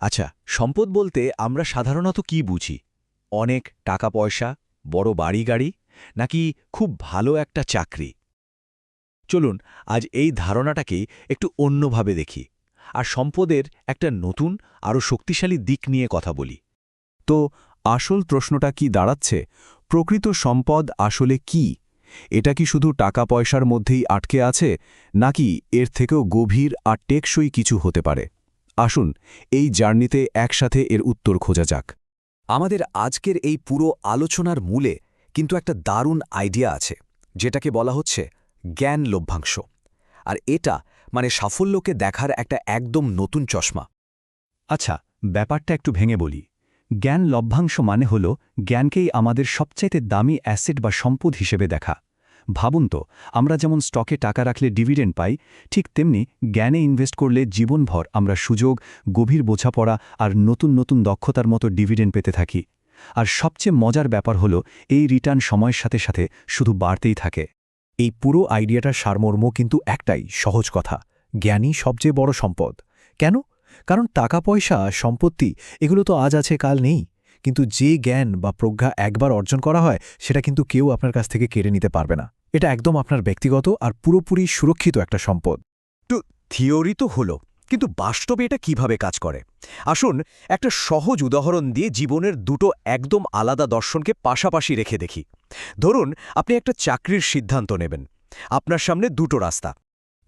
আচ্ছা, সম্পদ বলতে আমরা সাধারণত কি বুঝি? অনেক টাকা পয়সা, বড় বাড়ি গাড়ি, নাকি খুব ভালো একটা চাকরি? চলুন আজ এই ধারণাটাকেই একটু অন্যভাবে দেখি আর সম্পদের একটা নতুন আরও শক্তিশালী দিক নিয়ে কথা বলি। তো আসল প্রশ্নটা কি দাঁড়াচ্ছে, প্রকৃত সম্পদ আসলে কি? এটা কি শুধু টাকা পয়সার মধ্যেই আটকে আছে, নাকি এর থেকেও গভীর আর টেকসই কিছু হতে পারে? আসুন এই জার্নিতে একসাথে এর উত্তর খোঁজা যাক। আমাদের আজকের এই পুরো আলোচনার মূলে কিন্তু একটা দারুণ আইডিয়া আছে, যেটাকে বলা হচ্ছে জ্ঞান লভ্যাংশ। আর এটা মানে সাফল্যকে দেখার একটা একদম নতুন চশমা। আচ্ছা, ব্যাপারটা একটু ভেঙে বলি। জ্ঞান লভ্যাংশ মানে হল জ্ঞানকেই আমাদের সবচাইতে দামি অ্যাসেট বা সম্পদ হিসেবে দেখা। ভাবুন তো, আমরা যেমন স্টকে টাকা রাখলে ডিভিডেন্ড পাই, ঠিক তেমনি জ্ঞানে ইনভেস্ট করলে জীবনভর আমরা সুযোগ, গভীর বোঝাপড়া আর নতুন নতুন দক্ষতার মতো ডিভিডেন্ড পেতে থাকি। আর সবচেয়ে মজার ব্যাপার হল, এই রিটার্ন সময়ের সাথে সাথে শুধু বাড়তেই থাকে। এই পুরো আইডিয়াটার সারমর্ম কিন্তু একটাই সহজ কথা: জ্ঞানই সবচেয়ে বড় সম্পদ। কেন? কারণ টাকা পয়সা, সম্পত্তি এগুলো তো আজ আছে কাল নেই, কিন্তু যে জ্ঞান বা প্রজ্ঞা একবার অর্জন করা হয় সেটা কিন্তু কেউ আপনার কাছ থেকে কেড়ে নিতে পারবে না। এটা একদম আপনার ব্যক্তিগত আর পুরোপুরি সুরক্ষিত একটা সম্পদ। থিওরি তো হলো, কিন্তু বাস্তবে এটা কিভাবে কাজ করে? আসুন একটা সহজ উদাহরণ দিয়ে জীবনের দুটো একদম আলাদা দর্শনকে পাশাপাশি রেখে দেখি। ধরুন আপনি একটা চাকরির সিদ্ধান্ত নেবেন। আপনার সামনে দুটো রাস্তা।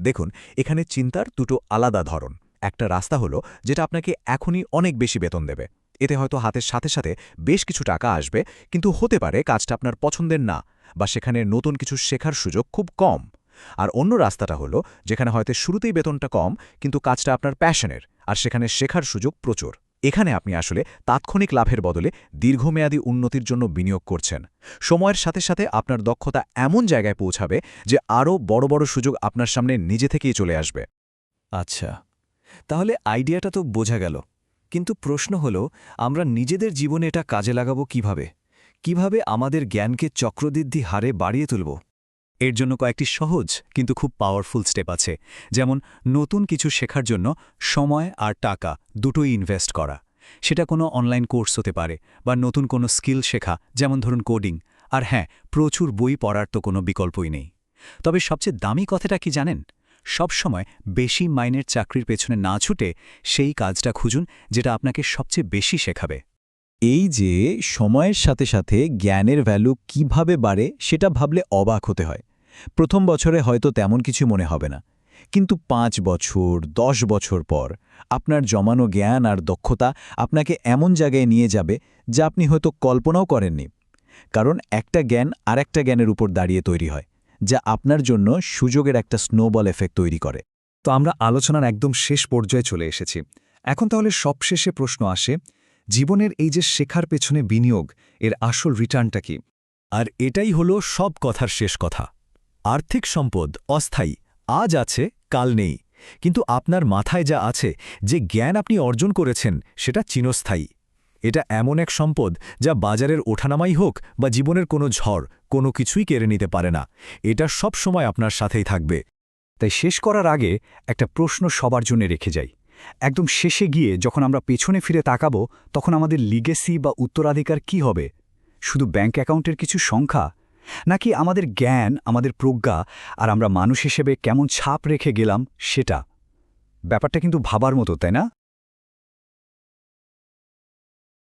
দেখুন, এখানে চিন্তার দুটো আলাদা ধরন। একটা রাস্তা হলো যেটা আপনাকে এখনই অনেক বেশি বেতন দেবে, এতে হয়তো হাতের সাথে সাথে বেশ কিছু টাকা আসবে, কিন্তু হতে পারে কাজটা আপনার পছন্দের না, বা সেখানে নতুন কিছু শেখার সুযোগ খুব কম। আর অন্য রাস্তাটা হলো যেখানে হয়তো শুরুতেই বেতনটা কম, কিন্তু কাজটা আপনার প্যাশনের, আর সেখানে শেখার সুযোগ প্রচুর। এখানে আপনি আসলে তাৎক্ষণিক লাভের বদলে দীর্ঘমেয়াদী উন্নতির জন্য বিনিয়োগ করছেন। সময়ের সাথে সাথে আপনার দক্ষতা এমন জায়গায় পৌঁছাবে যে আরও বড় বড় সুযোগ আপনার সামনে নিজে থেকেই চলে আসবে। আচ্ছা, তাহলে আইডিয়াটা তো বোঝা গেল, কিন্তু প্রশ্ন হলো, আমরা নিজেদের জীবনে এটা কাজে লাগাবো কিভাবে? কিভাবে আমাদের জ্ঞানকে চক্রবৃদ্ধি হারে বাড়িয়ে তুলব? এর জন্য কয়েকটি সহজ কিন্তু খুব পাওয়ারফুল স্টেপ আছে, যেমন নতুন কিছু শেখার জন্য সময় আর টাকা দুটোই ইনভেস্ট করা। সেটা কোনো অনলাইন কোর্স হতে পারে, বা নতুন কোনো স্কিল শেখা, যেমন ধরুন কোডিং। আর হ্যাঁ, প্রচুর বই পড়ার তো কোনো বিকল্পই নেই। তবে সবচেয়ে দামি কথাটা কি জানেন? সবসময় বেশি মাইনের চাকরির পেছনে না ছুটে সেই কাজটা খুঁজুন যেটা আপনাকে সবচেয়ে বেশি শেখাবে। এই যে সময়ের সাথে সাথে জ্ঞানের ভ্যালু কিভাবে বাড়ে সেটা ভাবলে অবাক হতে হয়। প্রথম বছরে হয়তো তেমন কিছু মনে হবে না, কিন্তু 5 বছর 10 বছর পর আপনার জমানো জ্ঞান আর দক্ষতা আপনাকে এমন জায়গায় নিয়ে যাবে যা আপনি হয়তো কল্পনাও করেননি। কারণ একটা জ্ঞান আরেকটা জ্ঞানের উপর দাঁড়িয়ে তৈরি হয়, যা আপনার জন্য সুযোগের একটা স্নোবল এফেক্ট তৈরি করে। তো আমরা আলোচনার একদম শেষ পর্যায়ে চলে এসেছি। এখন তাহলে সবশেষে প্রশ্ন আসে, জীবনের এই যে শেখার পেছনে বিনিয়োগ, এর আসল রিটার্নটা কি? আর এটাই হলো সব কথার শেষ কথা। আর্থিক সম্পদ অস্থায়ী, আজ আছে কাল নেই, কিন্তু আপনার মাথায় যা আছে, যে জ্ঞান আপনি অর্জন করেছেন, সেটা চিরস্থায়ী। এটা এমন এক সম্পদ যা বাজারের ওঠানামাই হোক বা জীবনের কোনো ঝড়, কোনো কিছুই কেড়ে নিতে পারে না। এটা সব সময় আপনার সাথেই থাকবে। তাই শেষ করার আগে একটা প্রশ্ন সবার জন্য রেখে যাই। একদম শেষে গিয়ে যখন আমরা পেছনে ফিরে তাকাবো, তখন আমাদের লিগেসি বা উত্তরাধিকার কি হবে? শুধু ব্যাংক অ্যাকাউন্টের কিছু সংখ্যা, নাকি আমাদের জ্ঞান, আমাদের প্রজ্ঞা আর আমরা মানুষ হিসেবে কেমন ছাপ রেখে গেলাম সেটা? ব্যাপারটা কিন্তু ভাবার মতো, তাই না?